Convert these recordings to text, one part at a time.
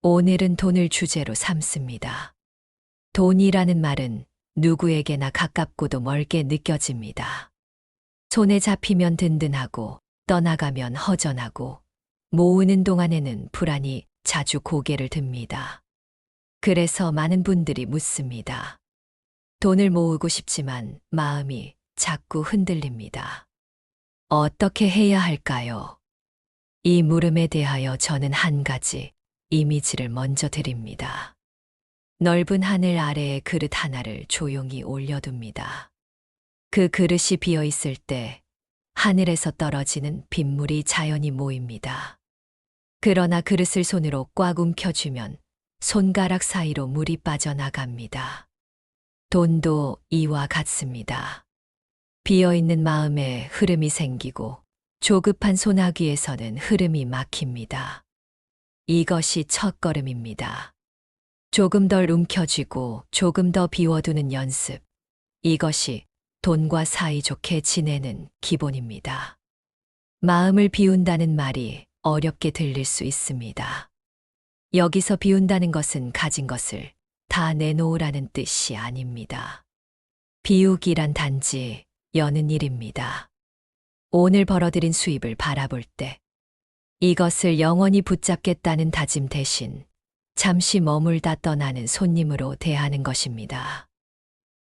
오늘은 돈을 주제로 삼습니다. 돈이라는 말은 누구에게나 가깝고도 멀게 느껴집니다. 손에 잡히면 든든하고 떠나가면 허전하고 모으는 동안에는 불안이 자주 고개를 듭니다. 그래서 많은 분들이 묻습니다. 돈을 모으고 싶지만 마음이 자꾸 흔들립니다. 어떻게 해야 할까요? 이 물음에 대하여 저는 한 가지 이미지를 먼저 드립니다. 넓은 하늘 아래에 그릇 하나를 조용히 올려둡니다. 그 그릇이 비어 있을 때 하늘에서 떨어지는 빗물이 자연히 모입니다. 그러나 그릇을 손으로 꽉 움켜쥐면 손가락 사이로 물이 빠져나갑니다. 돈도 이와 같습니다. 비어 있는 마음에 흐름이 생기고 조급한 소나기에서는 흐름이 막힙니다. 이것이 첫걸음입니다. 조금 덜 움켜쥐고 조금 더 비워두는 연습. 이것이 돈과 사이좋게 지내는 기본입니다. 마음을 비운다는 말이 어렵게 들릴 수 있습니다. 여기서 비운다는 것은 가진 것을 다 내놓으라는 뜻이 아닙니다. 비우기란 단지 여는 일입니다. 오늘 벌어들인 수입을 바라볼 때 이것을 영원히 붙잡겠다는 다짐 대신 잠시 머물다 떠나는 손님으로 대하는 것입니다.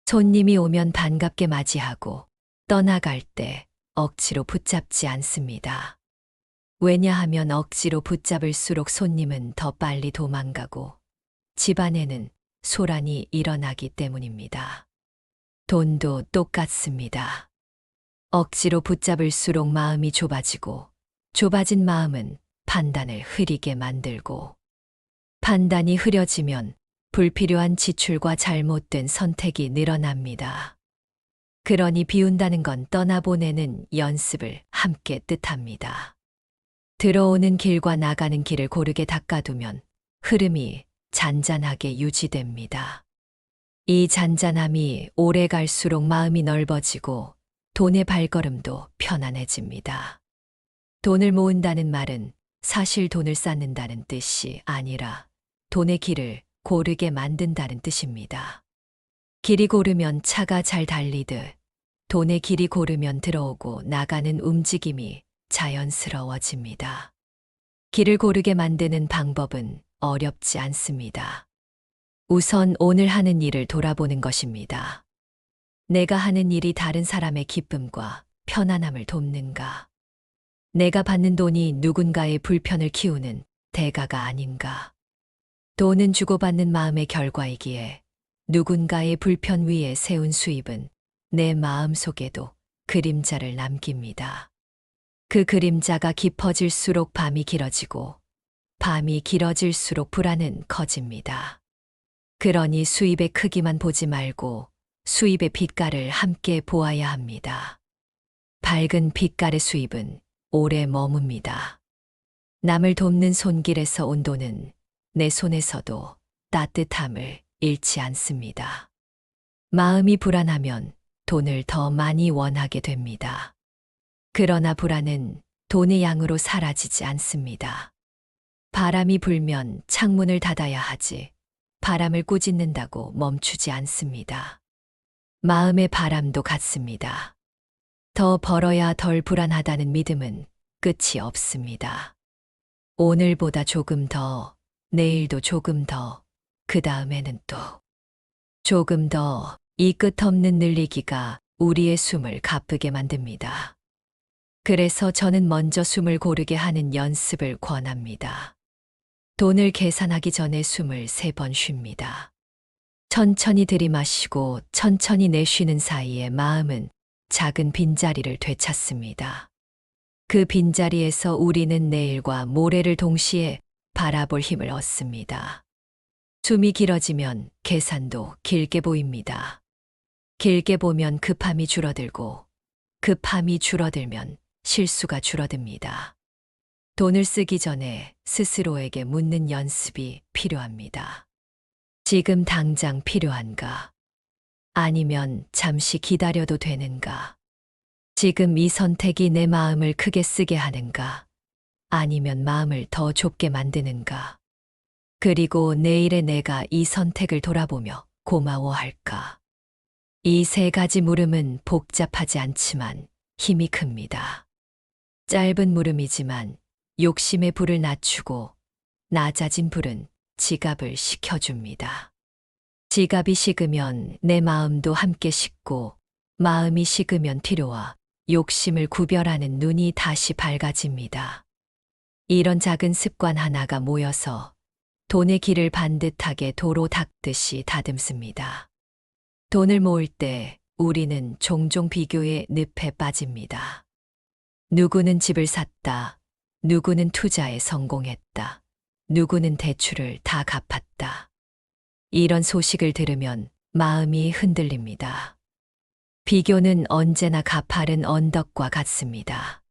손님이 오면 반갑게 맞이하고 떠나갈 때 억지로 붙잡지 않습니다. 왜냐하면 억지로 붙잡을수록 손님은 더 빨리 도망가고 집안에는 소란이 일어나기 때문입니다. 돈도 똑같습니다. 억지로 붙잡을수록 마음이 좁아지고 좁아진 마음은 판단을 흐리게 만들고 판단이 흐려지면 불필요한 지출과 잘못된 선택이 늘어납니다. 그러니 비운다는 건 떠나보내는 연습을 함께 뜻합니다. 들어오는 길과 나가는 길을 고르게 닦아두면 흐름이 잔잔하게 유지됩니다. 이 잔잔함이 오래 갈수록 마음이 넓어지고 돈의 발걸음도 편안해집니다. 돈을 모은다는 말은 사실 돈을 쌓는다는 뜻이 아니라 돈의 길을 고르게 만든다는 뜻입니다. 길이 고르면 차가 잘 달리듯 돈의 길이 고르면 들어오고 나가는 움직임이 자연스러워집니다. 길을 고르게 만드는 방법은 어렵지 않습니다. 우선 오늘 하는 일을 돌아보는 것입니다. 내가 하는 일이 다른 사람의 기쁨과 편안함을 돕는가? 내가 받는 돈이 누군가의 불편을 키우는 대가가 아닌가? 돈은 주고받는 마음의 결과이기에 누군가의 불편 위에 세운 수입은 내 마음 속에도 그림자를 남깁니다. 그 그림자가 깊어질수록 밤이 길어지고 밤이 길어질수록 불안은 커집니다. 그러니 수입의 크기만 보지 말고 수입의 빛깔을 함께 보아야 합니다. 밝은 빛깔의 수입은 오래 머뭅니다. 남을 돕는 손길에서 온 돈은 내 손에서도 따뜻함을 잃지 않습니다. 마음이 불안하면 돈을 더 많이 원하게 됩니다. 그러나 불안은 돈의 양으로 사라지지 않습니다. 바람이 불면 창문을 닫아야 하지 바람을 꾸짖는다고 멈추지 않습니다. 마음의 바람도 같습니다. 더 벌어야 덜 불안하다는 믿음은 끝이 없습니다. 오늘보다 조금 더, 내일도 조금 더, 그 다음에는 또 조금 더, 이 끝없는 늘리기가 우리의 숨을 가쁘게 만듭니다. 그래서 저는 먼저 숨을 고르게 하는 연습을 권합니다. 돈을 계산하기 전에 숨을 3번 쉽니다. 천천히 들이마시고 천천히 내쉬는 사이에 마음은 작은 빈자리를 되찾습니다. 그 빈자리에서 우리는 내일과 모레를 동시에 바라볼 힘을 얻습니다. 숨이 길어지면 계산도 길게 보입니다. 길게 보면 급함이 줄어들고 급함이 줄어들면 실수가 줄어듭니다. 돈을 쓰기 전에 스스로에게 묻는 연습이 필요합니다. 지금 당장 필요한가? 아니면 잠시 기다려도 되는가? 지금 이 선택이 내 마음을 크게 쓰게 하는가? 아니면 마음을 더 좁게 만드는가? 그리고 내일의 내가 이 선택을 돌아보며 고마워할까? 이 세 가지 물음은 복잡하지 않지만 힘이 큽니다. 짧은 물음이지만 욕심의 불을 낮추고 낮아진 불은 지갑을 식혀줍니다. 지갑이 식으면 내 마음도 함께 식고 마음이 식으면 필요와 욕심을 구별하는 눈이 다시 밝아집니다. 이런 작은 습관 하나가 모여서 돈의 길을 반듯하게 도로 닦듯이 다듬습니다. 돈을 모을 때 우리는 종종 비교의 늪에 빠집니다. 누구는 집을 샀다. 누구는 투자에 성공했다. 누구는 대출을 다 갚았다. 이런 소식을 들으면 마음이 흔들립니다. 비교는 언제나 가파른 언덕과 같습니다.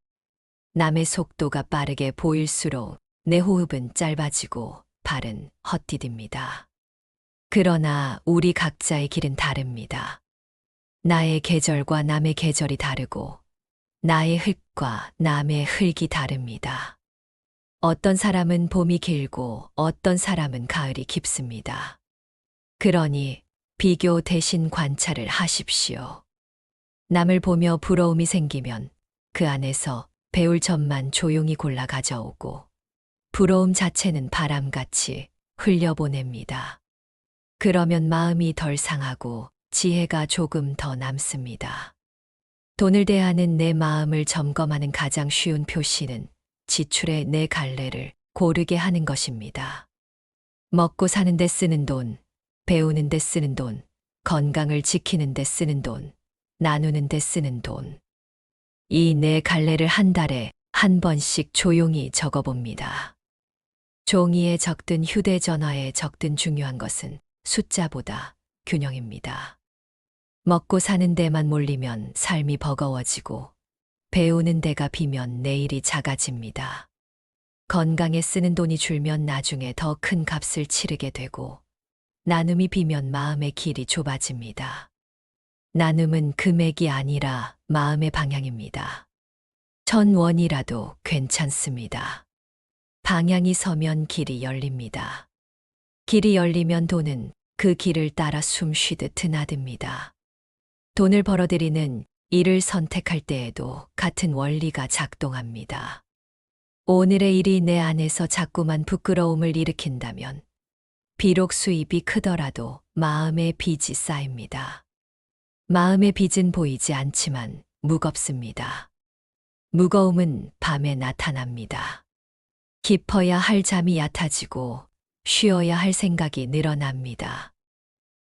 남의 속도가 빠르게 보일수록 내 호흡은 짧아지고 발은 헛디딥니다. 그러나 우리 각자의 길은 다릅니다. 나의 계절과 남의 계절이 다르고 나의 흙과 남의 흙이 다릅니다. 어떤 사람은 봄이 길고 어떤 사람은 가을이 깊습니다. 그러니 비교 대신 관찰을 하십시오. 남을 보며 부러움이 생기면 그 안에서 배울 점만 조용히 골라 가져오고 부러움 자체는 바람같이 흘려보냅니다. 그러면 마음이 덜 상하고 지혜가 조금 더 남습니다. 돈을 대하는 내 마음을 점검하는 가장 쉬운 표시는 지출의 내 갈래를 고르게 하는 것입니다. 먹고 사는 데 쓰는 돈, 배우는 데 쓰는 돈, 건강을 지키는 데 쓰는 돈, 나누는 데 쓰는 돈. 이 내 갈래를 한 달에 한 번씩 조용히 적어봅니다. 종이에 적든 휴대전화에 적든 중요한 것은 숫자보다 균형입니다. 먹고 사는 데만 몰리면 삶이 버거워지고 배우는 데가 비면 내일이 작아집니다. 건강에 쓰는 돈이 줄면 나중에 더 큰 값을 치르게 되고 나눔이 비면 마음의 길이 좁아집니다. 나눔은 금액이 아니라 마음의 방향입니다. 1,000원이라도 괜찮습니다. 방향이 서면 길이 열립니다. 길이 열리면 돈은 그 길을 따라 숨 쉬듯 드나듭니다. 돈을 벌어들이는 일을 선택할 때에도 같은 원리가 작동합니다. 오늘의 일이 내 안에서 자꾸만 부끄러움을 일으킨다면 비록 수입이 크더라도 마음의 빚이 쌓입니다. 마음의 빚은 보이지 않지만 무겁습니다. 무거움은 밤에 나타납니다. 깊어야 할 잠이 얕아지고 쉬어야 할 생각이 늘어납니다.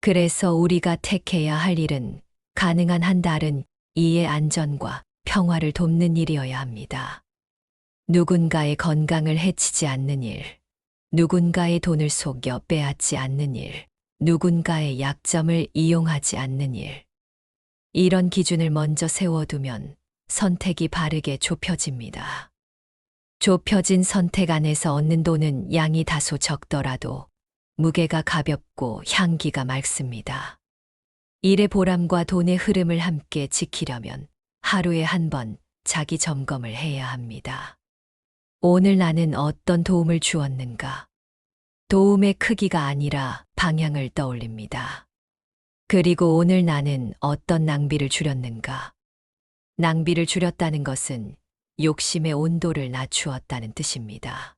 그래서 우리가 택해야 할 일은 가능한 한 달은 이의 안전과 평화를 돕는 일이어야 합니다. 누군가의 건강을 해치지 않는 일, 누군가의 돈을 속여 빼앗지 않는 일, 누군가의 약점을 이용하지 않는 일. 이런 기준을 먼저 세워두면 선택이 바르게 좁혀집니다. 좁혀진 선택 안에서 얻는 돈은 양이 다소 적더라도 무게가 가볍고 향기가 맑습니다. 일의 보람과 돈의 흐름을 함께 지키려면 하루에 한 번 자기 점검을 해야 합니다. 오늘 나는 어떤 도움을 주었는가? 도움의 크기가 아니라 방향을 떠올립니다. 그리고 오늘 나는 어떤 낭비를 줄였는가? 낭비를 줄였다는 것은 욕심의 온도를 낮추었다는 뜻입니다.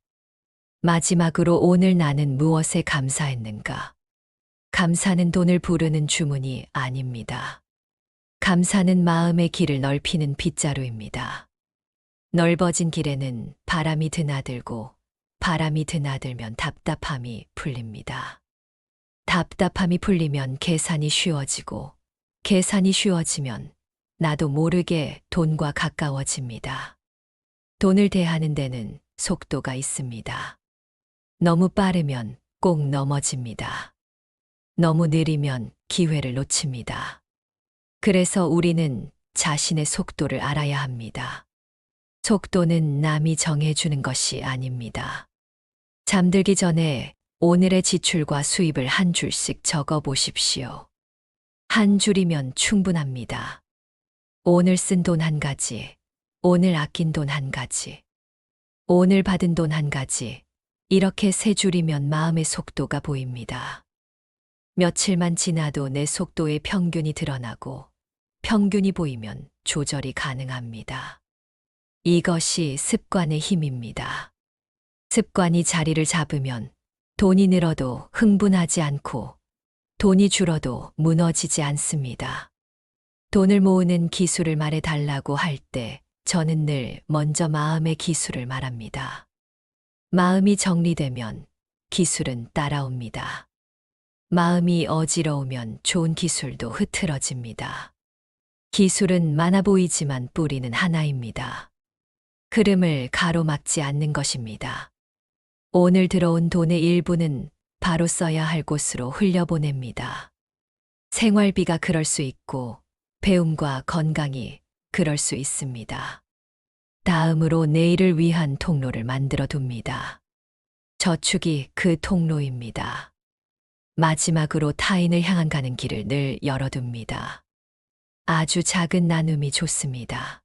마지막으로 오늘 나는 무엇에 감사했는가? 감사는 돈을 부르는 주문이 아닙니다. 감사는 마음의 길을 넓히는 빗자루입니다. 넓어진 길에는 바람이 드나들고 바람이 드나들면 답답함이 풀립니다. 답답함이 풀리면 계산이 쉬워지고 계산이 쉬워지면 나도 모르게 돈과 가까워집니다. 돈을 대하는 데는 속도가 있습니다. 너무 빠르면 꼭 넘어집니다. 너무 느리면 기회를 놓칩니다. 그래서 우리는 자신의 속도를 알아야 합니다. 속도는 남이 정해주는 것이 아닙니다. 잠들기 전에 오늘의 지출과 수입을 한 줄씩 적어 보십시오. 한 줄이면 충분합니다. 오늘 쓴 돈 한 가지, 오늘 아낀 돈 한 가지, 오늘 받은 돈 한 가지, 이렇게 세 줄이면 마음의 속도가 보입니다. 며칠만 지나도 내 속도의 평균이 드러나고 평균이 보이면 조절이 가능합니다. 이것이 습관의 힘입니다. 습관이 자리를 잡으면 돈이 늘어도 흥분하지 않고 돈이 줄어도 무너지지 않습니다. 돈을 모으는 기술을 말해 달라고 할 때 저는 늘 먼저 마음의 기술을 말합니다. 마음이 정리되면 기술은 따라옵니다. 마음이 어지러우면 좋은 기술도 흐트러집니다. 기술은 많아 보이지만 뿌리는 하나입니다. 흐름을 가로막지 않는 것입니다. 오늘 들어온 돈의 일부는 바로 써야 할 곳으로 흘려보냅니다. 생활비가 그럴 수 있고 배움과 건강이 그럴 수 있습니다. 다음으로 내일을 위한 통로를 만들어 둡니다. 저축이 그 통로입니다. 마지막으로 타인을 향한 가는 길을 늘 열어둡니다. 아주 작은 나눔이 좋습니다.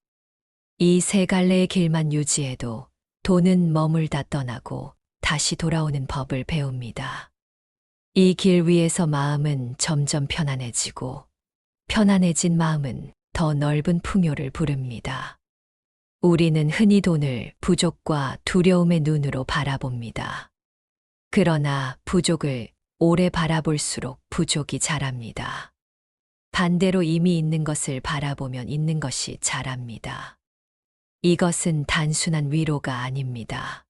이 세 갈래의 길만 유지해도 돈은 머물다 떠나고 다시 돌아오는 법을 배웁니다. 이 길 위에서 마음은 점점 편안해지고 편안해진 마음은 더 넓은 풍요를 부릅니다. 우리는 흔히 돈을 부족과 두려움의 눈으로 바라봅니다. 그러나 부족을 오래 바라볼수록 부족이 자랍니다. 반대로 이미 있는 것을 바라보면 있는 것이 자랍니다. 이것은 단순한 위로가 아닙니다.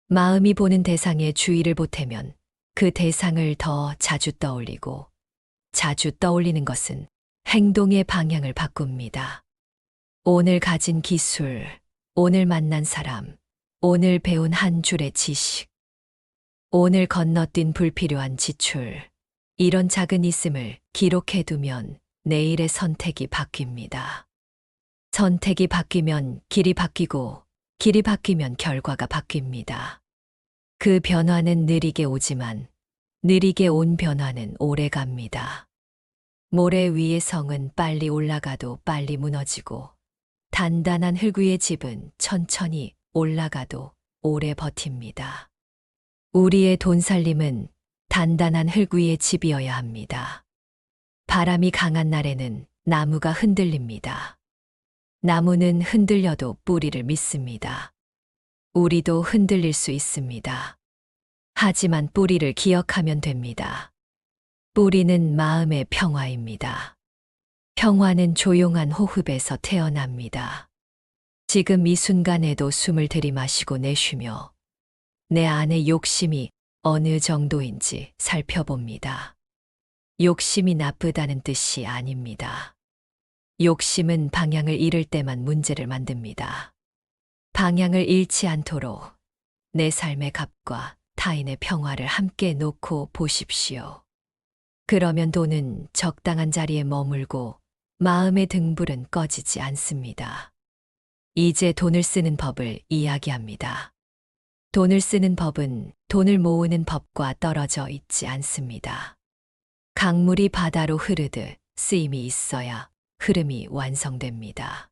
마음이 보는 대상에 주의를 보태면 그 대상을 더 자주 떠올리고 자주 떠올리는 것은 행동의 방향을 바꿉니다. 오늘 가진 기술, 오늘 만난 사람, 오늘 배운 한 줄의 지식, 오늘 건너뛴 불필요한 지출, 이런 작은 있음을 기록해두면 내일의 선택이 바뀝니다. 선택이 바뀌면 길이 바뀌고 길이 바뀌면 결과가 바뀝니다. 그 변화는 느리게 오지만 느리게 온 변화는 오래 갑니다. 모래 위의 성은 빨리 올라가도 빨리 무너지고 단단한 흙 위의 집은 천천히 올라가도 오래 버팁니다. 우리의 돈살림은 단단한 흙 위의 집이어야 합니다. 바람이 강한 날에는 나무가 흔들립니다. 나무는 흔들려도 뿌리를 믿습니다. 우리도 흔들릴 수 있습니다. 하지만 뿌리를 기억하면 됩니다. 뿌리는 마음의 평화입니다. 평화는 조용한 호흡에서 태어납니다. 지금 이 순간에도 숨을 들이마시고 내쉬며 내 안의 욕심이 어느 정도인지 살펴봅니다. 욕심이 나쁘다는 뜻이 아닙니다. 욕심은 방향을 잃을 때만 문제를 만듭니다. 방향을 잃지 않도록 내 삶의 값과 타인의 평화를 함께 놓고 보십시오. 그러면 돈은 적당한 자리에 머물고 마음의 등불은 꺼지지 않습니다. 이제 돈을 쓰는 법을 이야기합니다. 돈을 쓰는 법은 돈을 모으는 법과 떨어져 있지 않습니다. 강물이 바다로 흐르듯 쓰임이 있어야 흐름이 완성됩니다.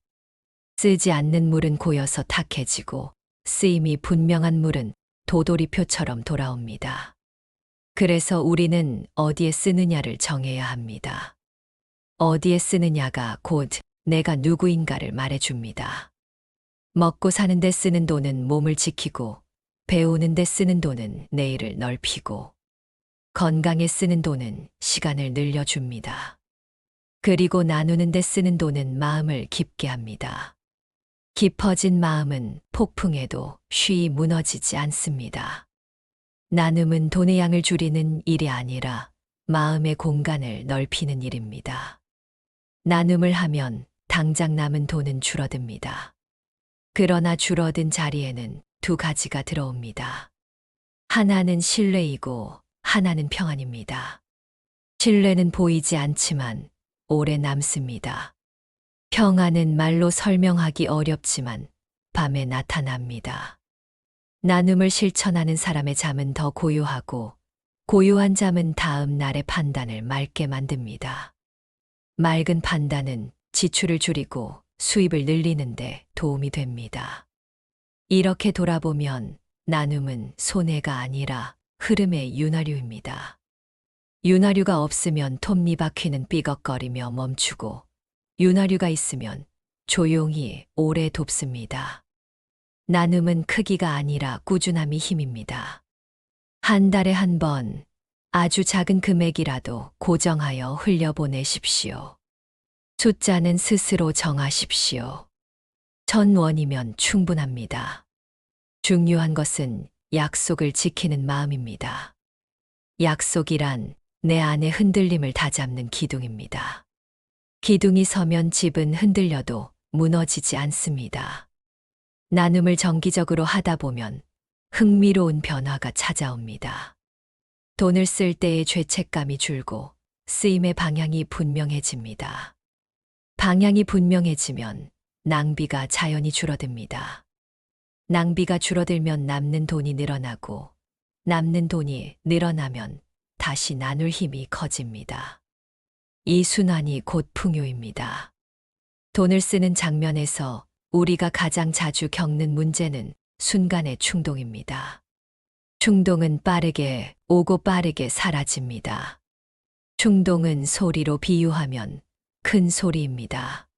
쓰지 않는 물은 고여서 탁해지고 쓰임이 분명한 물은 도돌이표처럼 돌아옵니다. 그래서 우리는 어디에 쓰느냐를 정해야 합니다. 어디에 쓰느냐가 곧 내가 누구인가를 말해줍니다. 먹고 사는 데 쓰는 돈은 몸을 지키고 배우는 데 쓰는 돈은 내일을 넓히고 건강에 쓰는 돈은 시간을 늘려줍니다. 그리고 나누는 데 쓰는 돈은 마음을 깊게 합니다. 깊어진 마음은 폭풍에도 쉬이 무너지지 않습니다. 나눔은 돈의 양을 줄이는 일이 아니라 마음의 공간을 넓히는 일입니다. 나눔을 하면 당장 남은 돈은 줄어듭니다. 그러나 줄어든 자리에는 두 가지가 들어옵니다. 하나는 신뢰이고 하나는 평안입니다. 신뢰는 보이지 않지만 오래 남습니다. 평안은 말로 설명하기 어렵지만 밤에 나타납니다. 나눔을 실천하는 사람의 잠은 더 고요하고 고요한 잠은 다음 날의 판단을 맑게 만듭니다. 맑은 판단은 지출을 줄이고 수입을 늘리는데 도움이 됩니다. 이렇게 돌아보면 나눔은 손해가 아니라 흐름의 윤활유입니다. 윤활유가 없으면 톱니바퀴는 삐걱거리며 멈추고 윤활유가 있으면 조용히 오래 돕습니다. 나눔은 크기가 아니라 꾸준함이 힘입니다. 한 달에 한 번 아주 작은 금액이라도 고정하여 흘려보내십시오. 숫자는 스스로 정하십시오. 1,000원이면 충분합니다. 중요한 것은 약속을 지키는 마음입니다. 약속이란 내 안의 흔들림을 다잡는 기둥입니다. 기둥이 서면 집은 흔들려도 무너지지 않습니다. 나눔을 정기적으로 하다 보면 흥미로운 변화가 찾아옵니다. 돈을 쓸 때의 죄책감이 줄고 쓰임의 방향이 분명해집니다. 방향이 분명해지면 낭비가 자연히 줄어듭니다. 낭비가 줄어들면 남는 돈이 늘어나고 남는 돈이 늘어나면 다시 나눌 힘이 커집니다. 이 순환이 곧 풍요입니다. 돈을 쓰는 장면에서 우리가 가장 자주 겪는 문제는 순간의 충동입니다. 충동은 빠르게 오고 빠르게 사라집니다. 충동은 소리로 비유하면 큰 소리입니다.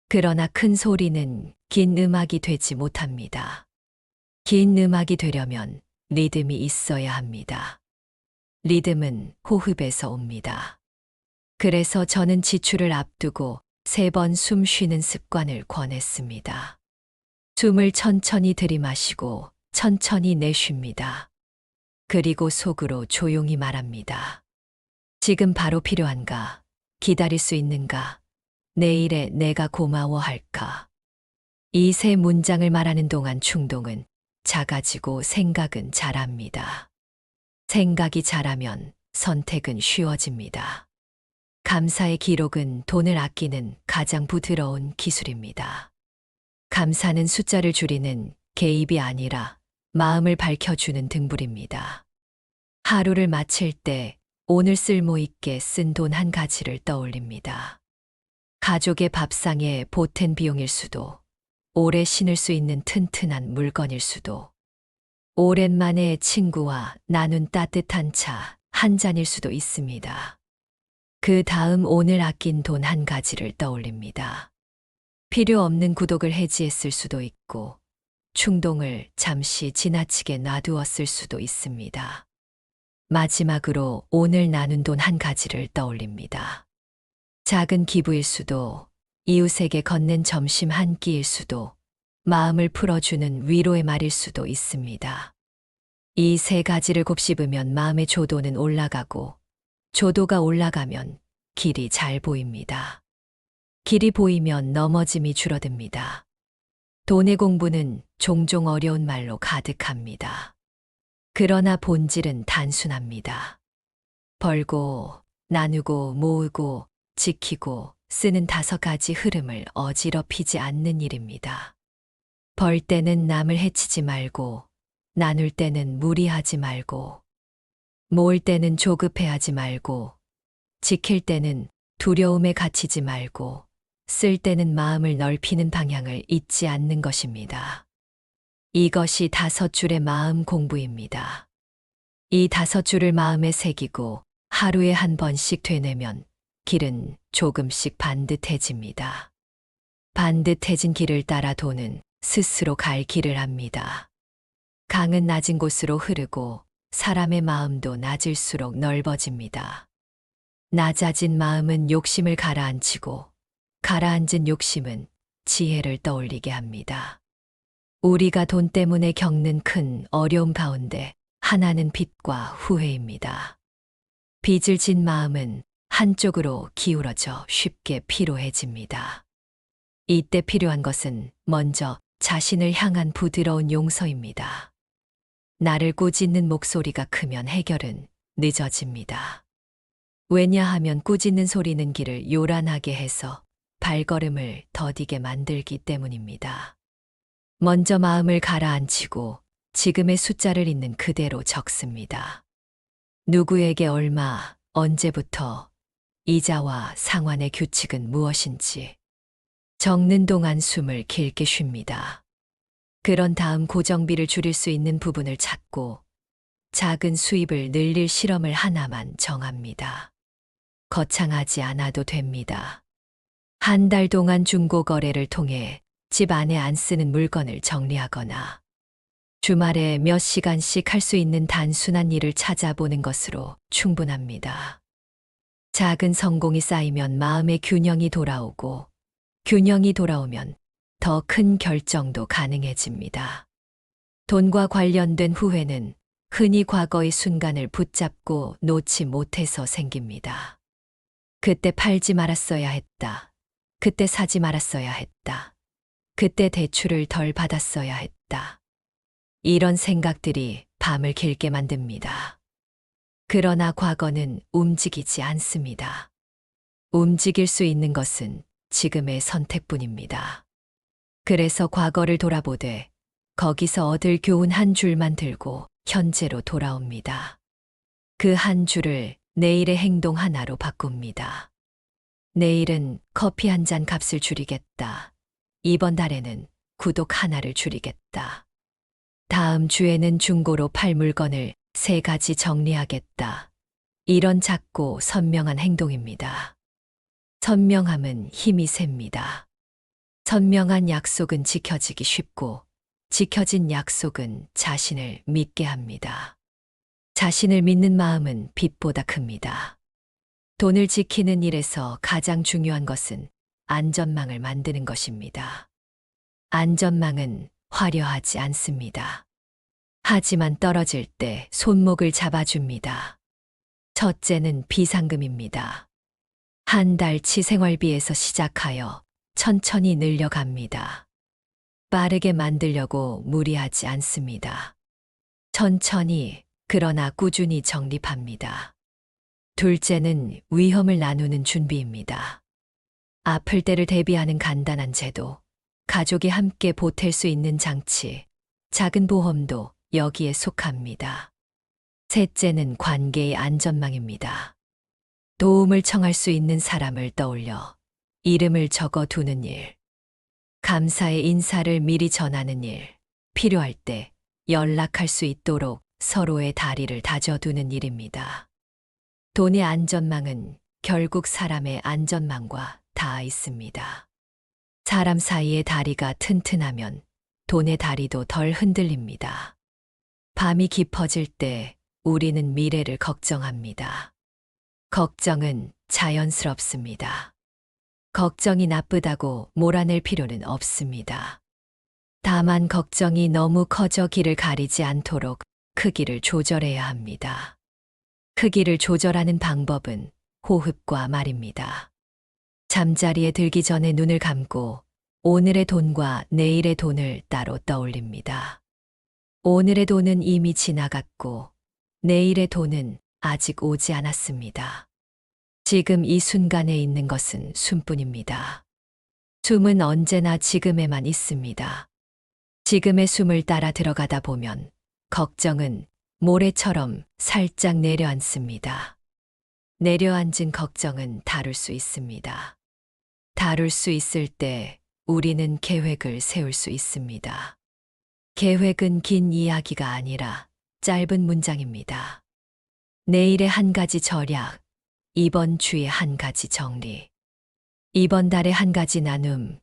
그러나 큰 소리는 긴 음악이 되지 못합니다. 긴 음악이 되려면 리듬이 있어야 합니다. 리듬은 호흡에서 옵니다. 그래서 저는 지출을 앞두고 3번 숨 쉬는 습관을 권했습니다. 숨을 천천히 들이마시고 천천히 내쉽니다. 그리고 속으로 조용히 말합니다. 지금 바로 필요한가? 기다릴 수 있는가? 내일에 내가 고마워할까? 이 3문장을 말하는 동안 충동은 작아지고 생각은 자랍니다. 생각이 자라면 선택은 쉬워집니다. 감사의 기록은 돈을 아끼는 가장 부드러운 기술입니다. 감사는 숫자를 줄이는 개입이 아니라 마음을 밝혀주는 등불입니다. 하루를 마칠 때 오늘 쓸모있게 쓴 돈 한 가지를 떠올립니다. 가족의 밥상에 보탠 비용일 수도, 오래 신을 수 있는 튼튼한 물건일 수도, 오랜만에 친구와 나눈 따뜻한 차 한 잔일 수도 있습니다. 그 다음 오늘 아낀 돈 한 가지를 떠올립니다. 필요 없는 구독을 해지했을 수도 있고, 충동을 잠시 지나치게 놔두었을 수도 있습니다. 마지막으로 오늘 나눈 돈 한 가지를 떠올립니다. 작은 기부일 수도, 이웃에게 건넨 점심 한 끼일 수도, 마음을 풀어주는 위로의 말일 수도 있습니다. 이 3가지를 곱씹으면 마음의 조도는 올라가고, 조도가 올라가면 길이 잘 보입니다. 길이 보이면 넘어짐이 줄어듭니다. 돈의 공부는 종종 어려운 말로 가득합니다. 그러나 본질은 단순합니다. 벌고, 나누고, 모으고, 지키고, 쓰는 5가지 흐름을 어지럽히지 않는 일입니다. 벌 때는 남을 해치지 말고, 나눌 때는 무리하지 말고, 모을 때는 조급해하지 말고, 지킬 때는 두려움에 갇히지 말고, 쓸 때는 마음을 넓히는 방향을 잊지 않는 것입니다. 이것이 5줄의 마음 공부입니다. 이 5줄을 마음에 새기고 하루에 한 번씩 되뇌면 길은 조금씩 반듯해집니다. 반듯해진 길을 따라 돈은 스스로 갈 길을 합니다. 강은 낮은 곳으로 흐르고 사람의 마음도 낮을수록 넓어집니다. 낮아진 마음은 욕심을 가라앉히고 가라앉은 욕심은 지혜를 떠올리게 합니다. 우리가 돈 때문에 겪는 큰 어려움 가운데 하나는 빚과 후회입니다. 빚을 진 마음은 한쪽으로 기울어져 쉽게 피로해집니다. 이때 필요한 것은 먼저 자신을 향한 부드러운 용서입니다. 나를 꾸짖는 목소리가 크면 해결은 늦어집니다. 왜냐하면 꾸짖는 소리는 길을 요란하게 해서 발걸음을 더디게 만들기 때문입니다. 먼저 마음을 가라앉히고 지금의 숫자를 있는 그대로 적습니다. 누구에게 얼마, 언제부터, 이자와 상환의 규칙은 무엇인지 적는 동안 숨을 길게 쉽니다. 그런 다음 고정비를 줄일 수 있는 부분을 찾고 작은 수입을 늘릴 실험을 하나만 정합니다. 거창하지 않아도 됩니다. 한 달 동안 중고 거래를 통해 집 안에 안 쓰는 물건을 정리하거나 주말에 몇 시간씩 할 수 있는 단순한 일을 찾아보는 것으로 충분합니다. 작은 성공이 쌓이면 마음의 균형이 돌아오고 균형이 돌아오면 더 큰 결정도 가능해집니다. 돈과 관련된 후회는 흔히 과거의 순간을 붙잡고 놓지 못해서 생깁니다. 그때 팔지 말았어야 했다. 그때 사지 말았어야 했다. 그때 대출을 덜 받았어야 했다. 이런 생각들이 밤을 길게 만듭니다. 그러나 과거는 움직이지 않습니다. 움직일 수 있는 것은 지금의 선택뿐입니다. 그래서 과거를 돌아보되 거기서 얻을 교훈 한 줄만 들고 현재로 돌아옵니다. 그 한 줄을 내일의 행동 하나로 바꿉니다. 내일은 커피 한 잔 값을 줄이겠다. 이번 달에는 구독 하나를 줄이겠다. 다음 주에는 중고로 팔 물건을 3가지 정리하겠다. 이런 작고 선명한 행동입니다. 선명함은 힘이 셉니다. 선명한 약속은 지켜지기 쉽고 지켜진 약속은 자신을 믿게 합니다. 자신을 믿는 마음은 빛보다 큽니다. 돈을 지키는 일에서 가장 중요한 것은 안전망을 만드는 것입니다. 안전망은 화려하지 않습니다. 하지만 떨어질 때 손목을 잡아줍니다. 첫째는 비상금입니다. 한 달치 생활비에서 시작하여 천천히 늘려갑니다. 빠르게 만들려고 무리하지 않습니다. 천천히, 그러나 꾸준히 정립합니다. 둘째는 위험을 나누는 준비입니다. 아플 때를 대비하는 간단한 제도, 가족이 함께 보탤 수 있는 장치, 작은 보험도 여기에 속합니다. 셋째는 관계의 안전망입니다. 도움을 청할 수 있는 사람을 떠올려 이름을 적어 두는 일, 감사의 인사를 미리 전하는 일, 필요할 때 연락할 수 있도록 서로의 다리를 다져두는 일입니다. 돈의 안전망은 결국 사람의 안전망과 닿아 있습니다. 사람 사이의 다리가 튼튼하면 돈의 다리도 덜 흔들립니다. 밤이 깊어질 때 우리는 미래를 걱정합니다. 걱정은 자연스럽습니다. 걱정이 나쁘다고 몰아낼 필요는 없습니다. 다만 걱정이 너무 커져 길을 가리지 않도록 크기를 조절해야 합니다. 크기를 조절하는 방법은 호흡과 말입니다. 잠자리에 들기 전에 눈을 감고 오늘의 돈과 내일의 돈을 따로 떠올립니다. 오늘의 돈은 이미 지나갔고 내일의 돈은 아직 오지 않았습니다. 지금 이 순간에 있는 것은 숨뿐입니다. 숨은 언제나 지금에만 있습니다. 지금의 숨을 따라 들어가다 보면 걱정은 모래처럼 살짝 내려앉습니다. 내려앉은 걱정은 다룰 수 있습니다. 다룰 수 있을 때 우리는 계획을 세울 수 있습니다. 계획은 긴 이야기가 아니라 짧은 문장입니다. 내일의 한 가지 절약, 이번 주의 한 가지 정리, 이번 달의 한 가지 나눔,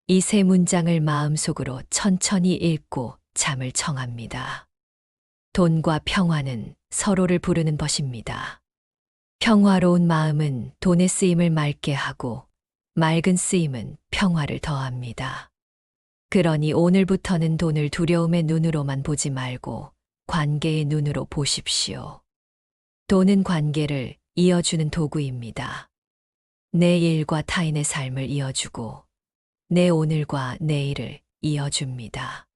이 세 문장을 마음속으로 천천히 읽고 잠을 청합니다. 돈과 평화는 서로를 부르는 것입니다. 평화로운 마음은 돈의 쓰임을 맑게 하고 맑은 쓰임은 평화를 더합니다. 그러니 오늘부터는 돈을 두려움의 눈으로만 보지 말고 관계의 눈으로 보십시오. 돈은 관계를 이어주는 도구입니다. 내 일과 타인의 삶을 이어주고 내 오늘과 내일을 이어줍니다.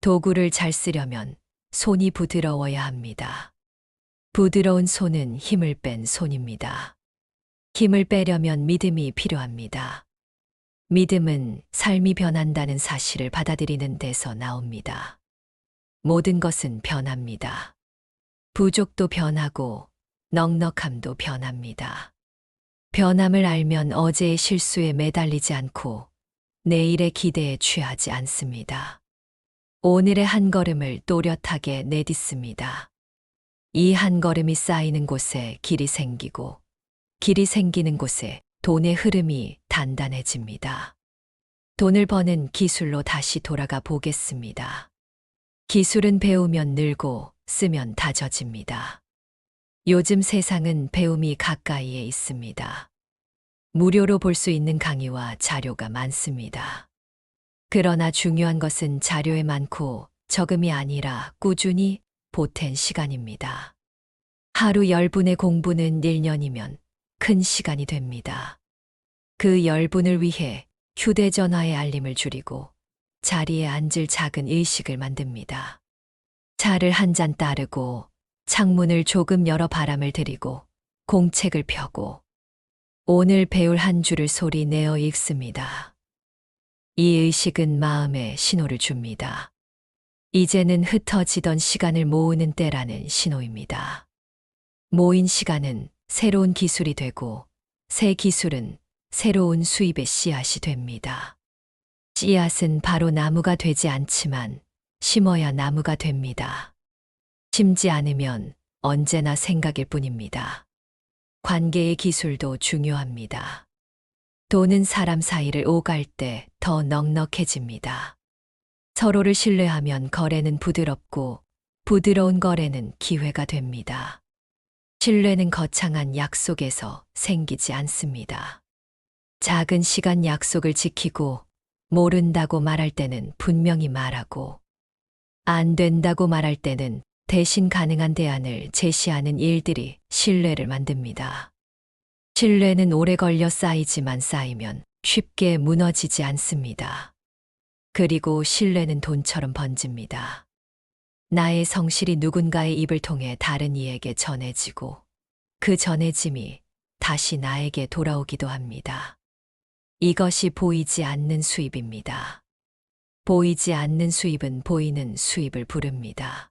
도구를 잘 쓰려면 손이 부드러워야 합니다. 부드러운 손은 힘을 뺀 손입니다. 힘을 빼려면 믿음이 필요합니다. 믿음은 삶이 변한다는 사실을 받아들이는 데서 나옵니다. 모든 것은 변합니다. 부족도 변하고 넉넉함도 변합니다. 변함을 알면 어제의 실수에 매달리지 않고 내일의 기대에 취하지 않습니다. 오늘의 한 걸음을 또렷하게 내딛습니다. 이 한 걸음이 쌓이는 곳에 길이 생기고, 길이 생기는 곳에 돈의 흐름이 단단해집니다. 돈을 버는 기술로 다시 돌아가 보겠습니다. 기술은 배우면 늘고 쓰면 다져집니다. 요즘 세상은 배움이 가까이에 있습니다. 무료로 볼 수 있는 강의와 자료가 많습니다. 그러나 중요한 것은 자료에 많고 적음이 아니라 꾸준히 보탠 시간입니다. 하루 10분의 공부는 1년이면 큰 시간이 됩니다. 그 10분을 위해 휴대전화의 알림을 줄이고 자리에 앉을 작은 의식을 만듭니다. 차를 한 잔 따르고 창문을 조금 열어 바람을 들이고 공책을 펴고 오늘 배울 한 줄을 소리 내어 읽습니다. 이 의식은 마음에 신호를 줍니다. 이제는 흩어지던 시간을 모으는 때라는 신호입니다. 모인 시간은 새로운 기술이 되고 새 기술은 새로운 수입의 씨앗이 됩니다. 씨앗은 바로 나무가 되지 않지만 심어야 나무가 됩니다. 심지 않으면 언제나 생각일 뿐입니다. 관계의 기술도 중요합니다. 돈은 사람 사이를 오갈 때 더 넉넉해집니다. 서로를 신뢰하면 거래는 부드럽고 부드러운 거래는 기회가 됩니다. 신뢰는 거창한 약속에서 생기지 않습니다. 작은 시간 약속을 지키고 모른다고 말할 때는 분명히 말하고 안 된다고 말할 때는 대신 가능한 대안을 제시하는 일들이 신뢰를 만듭니다. 신뢰는 오래 걸려 쌓이지만 쌓이면 쉽게 무너지지 않습니다. 그리고 신뢰는 돈처럼 번집니다. 나의 성실이 누군가의 입을 통해 다른 이에게 전해지고 그 전해짐이 다시 나에게 돌아오기도 합니다. 이것이 보이지 않는 수입입니다. 보이지 않는 수입은 보이는 수입을 부릅니다.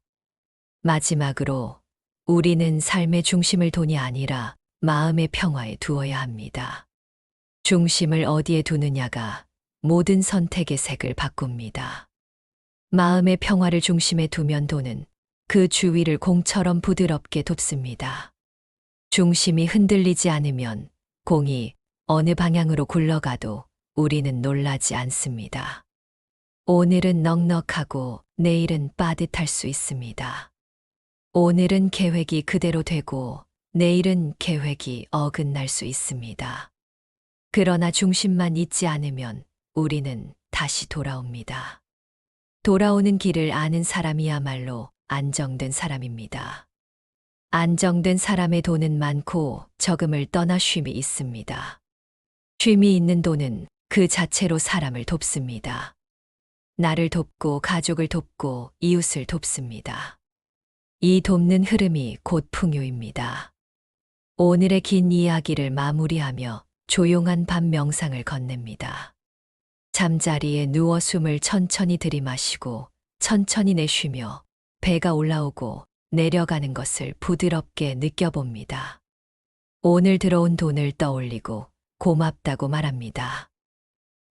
마지막으로 우리는 삶의 중심을 돈이 아니라 마음의 평화에 두어야 합니다. 중심을 어디에 두느냐가 모든 선택의 색을 바꿉니다. 마음의 평화를 중심에 두면 돈은 그 주위를 공처럼 부드럽게 돕습니다. 중심이 흔들리지 않으면 공이 어느 방향으로 굴러가도 우리는 놀라지 않습니다. 오늘은 넉넉하고 내일은 빠듯할 수 있습니다. 오늘은 계획이 그대로 되고 내일은 계획이 어긋날 수 있습니다. 그러나 중심만 잊지 않으면 우리는 다시 돌아옵니다. 돌아오는 길을 아는 사람이야말로 안정된 사람입니다. 안정된 사람의 돈은 많고 적음을 떠나 쉼이 있습니다. 쉼이 있는 돈은 그 자체로 사람을 돕습니다. 나를 돕고 가족을 돕고 이웃을 돕습니다. 이 돕는 흐름이 곧 풍요입니다. 오늘의 긴 이야기를 마무리하며 조용한 밤 명상을 건넵니다. 잠자리에 누워 숨을 천천히 들이마시고 천천히 내쉬며 배가 올라오고 내려가는 것을 부드럽게 느껴봅니다. 오늘 들어온 돈을 떠올리고 고맙다고 말합니다.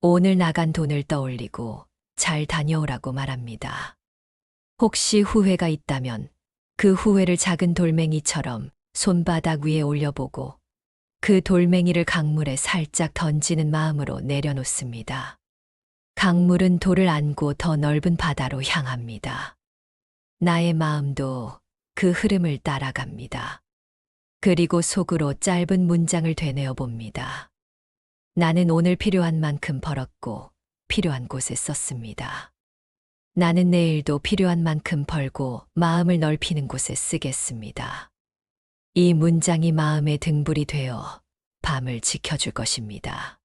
오늘 나간 돈을 떠올리고 잘 다녀오라고 말합니다. 혹시 후회가 있다면 그 후회를 작은 돌멩이처럼 손바닥 위에 올려보고 그 돌멩이를 강물에 살짝 던지는 마음으로 내려놓습니다. 강물은 돌을 안고 더 넓은 바다로 향합니다. 나의 마음도 그 흐름을 따라갑니다. 그리고 속으로 짧은 문장을 되뇌어 봅니다. 나는 오늘 필요한 만큼 벌었고 필요한 곳에 썼습니다. 나는 내일도 필요한 만큼 벌고 마음을 넓히는 곳에 쓰겠습니다. 이 문장이 마음의 등불이 되어 밤을 지켜줄 것입니다.